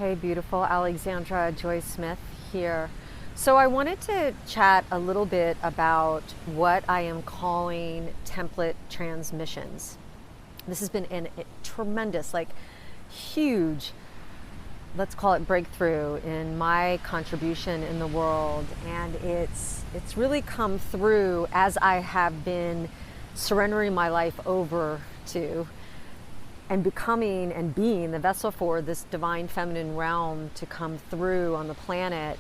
Hey, beautiful Alexandra Joy Smith here. So I wanted to chat a little bit about what I am calling template transmissions. This has been a tremendous, huge, let's call it breakthrough in my contribution in the world. And it's really come through as I have been surrendering my life over to and becoming and being the vessel for this divine feminine realm to come through on the planet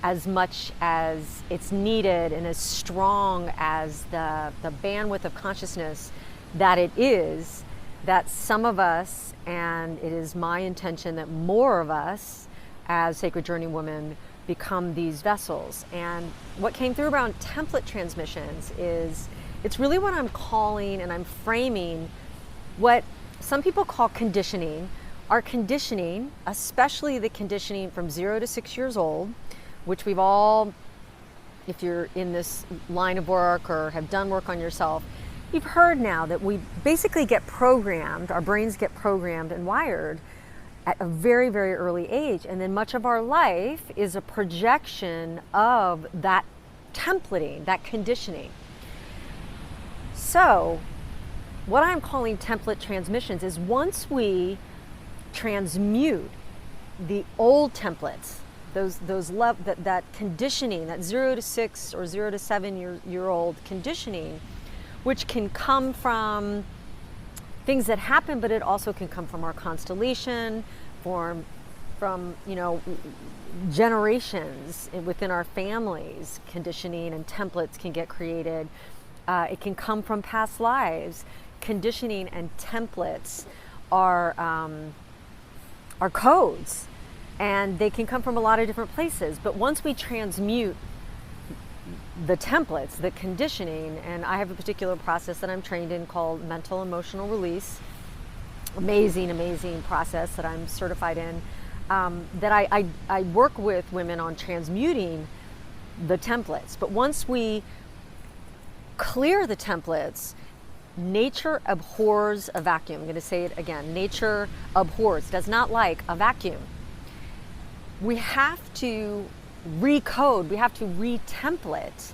as much as it's needed and as strong as the bandwidth of consciousness that it is, that some of us, and it is my intention that more of us as Sacred Journey women become these vessels. And what came through around template transmissions is it's really what I'm calling and I'm framing what some people call conditioning. Our conditioning, especially the conditioning from 0 to 6 years old, which we've all, if you're in this line of work or have done work on yourself, you've heard now that we basically get programmed, our brains get programmed and wired at a very, very early age. And then much of our life is a projection of that templating, that conditioning. So what I'm calling template transmissions is once we transmute the old templates, that conditioning, that 0 to 6 or 0 to 7 year old conditioning, which can come from things that happen, but it also can come from our constellation, from generations within our families. Conditioning and templates can get created. It can come from past lives. Conditioning and templates are codes, and they can come from a lot of different places. But once we transmute the templates, the conditioning, and I have a particular process that I'm trained in called mental emotional release, amazing process that I'm certified in, that I work with women on transmuting the templates. But once we clear the templates, nature abhors a vacuum. I'm going to say it again. Nature abhors, does not like a vacuum. We have to recode, we have to re-template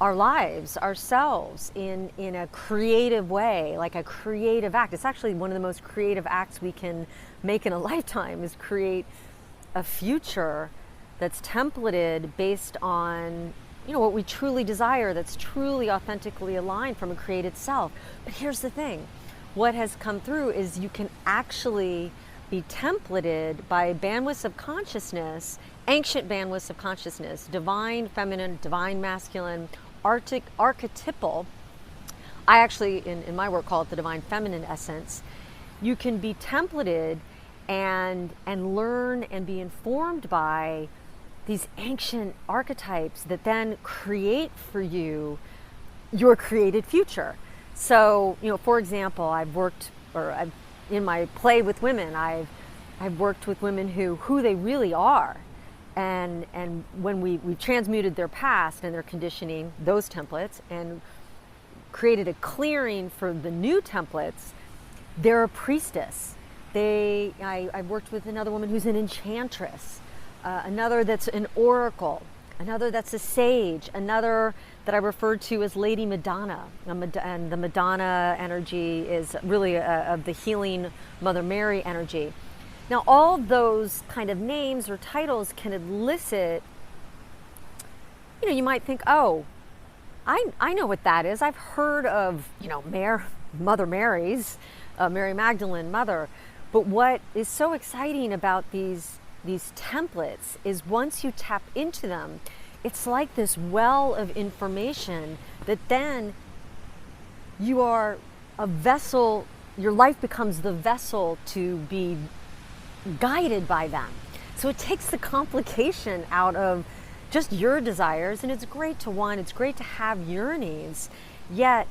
our lives, ourselves in a creative way, like a creative act. It's actually one of the most creative acts we can make in a lifetime is create a future that's templated based on what we truly desire, that's truly authentically aligned from a created self. But here's the thing, what has come through is you can actually be templated by bandwidths of consciousness, ancient bandwidths of consciousness, divine feminine, divine masculine, archetypal. I actually, in my work, call it the divine feminine essence. You can be templated and learn and be informed by these ancient archetypes that then create for you your created future. So, for example, in my play with women, I've worked with women who they really are. And when we've transmuted their past and their conditioning, those templates, and created a clearing for the new templates, they're a priestess. I've worked with another woman who's an enchantress. Another that's an oracle, another that's a sage, another that I referred to as Lady Madonna. And the Madonna energy is really of the healing Mother Mary energy. Now, all those kind of names or titles can elicit, you might think, oh, I know what that is. I've heard of, Mother Mary's, Mary Magdalene, Mother. But what is so exciting about these templates is once you tap into them, it's like this well of information that then you are a vessel, your life becomes the vessel to be guided by them. So it takes the complication out of just your desires, and it's great to have yearnings, yet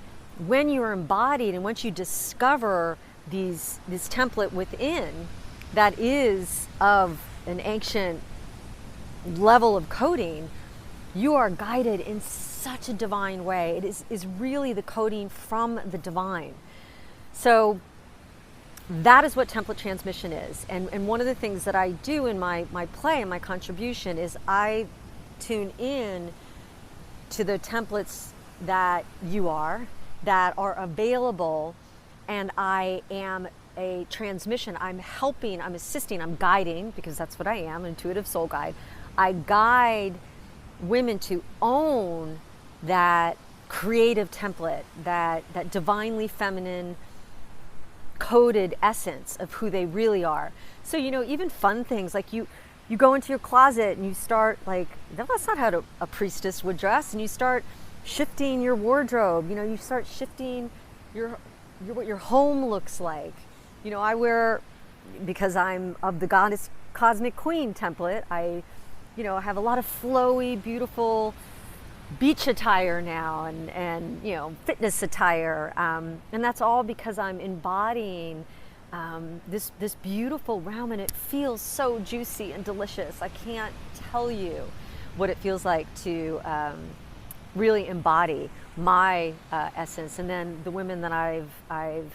when you're embodied and once you discover this template within that is of an ancient level of coding, you are guided in such a divine way. It is really the coding from the divine. So that is what template transmission is. And one of the things that I do in my play and my contribution is I tune in to the templates that that are available, and I am a transmission. I'm helping, I'm assisting, I'm guiding, because that's what I am, an intuitive soul guide. I guide women to own that creative template, that divinely feminine coded essence of who they really are. So, even fun things like you go into your closet and you start like, that's not how a priestess would dress, and you start shifting your wardrobe. You start shifting what your home looks like. I wear, because I'm of the goddess cosmic queen template, I have a lot of flowy, beautiful beach attire now, and fitness attire, and that's all because I'm embodying this beautiful realm, and it feels so juicy and delicious. I can't tell you what it feels like to really embody my essence, and then the women that I've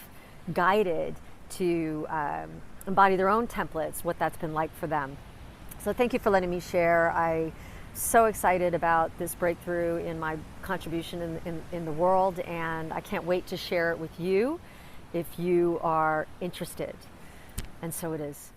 guided to embody their own templates, what that's been like for them. So thank you for letting me share. I'm so excited about this breakthrough in my contribution in the world, and I can't wait to share it with you if you are interested. And so it is.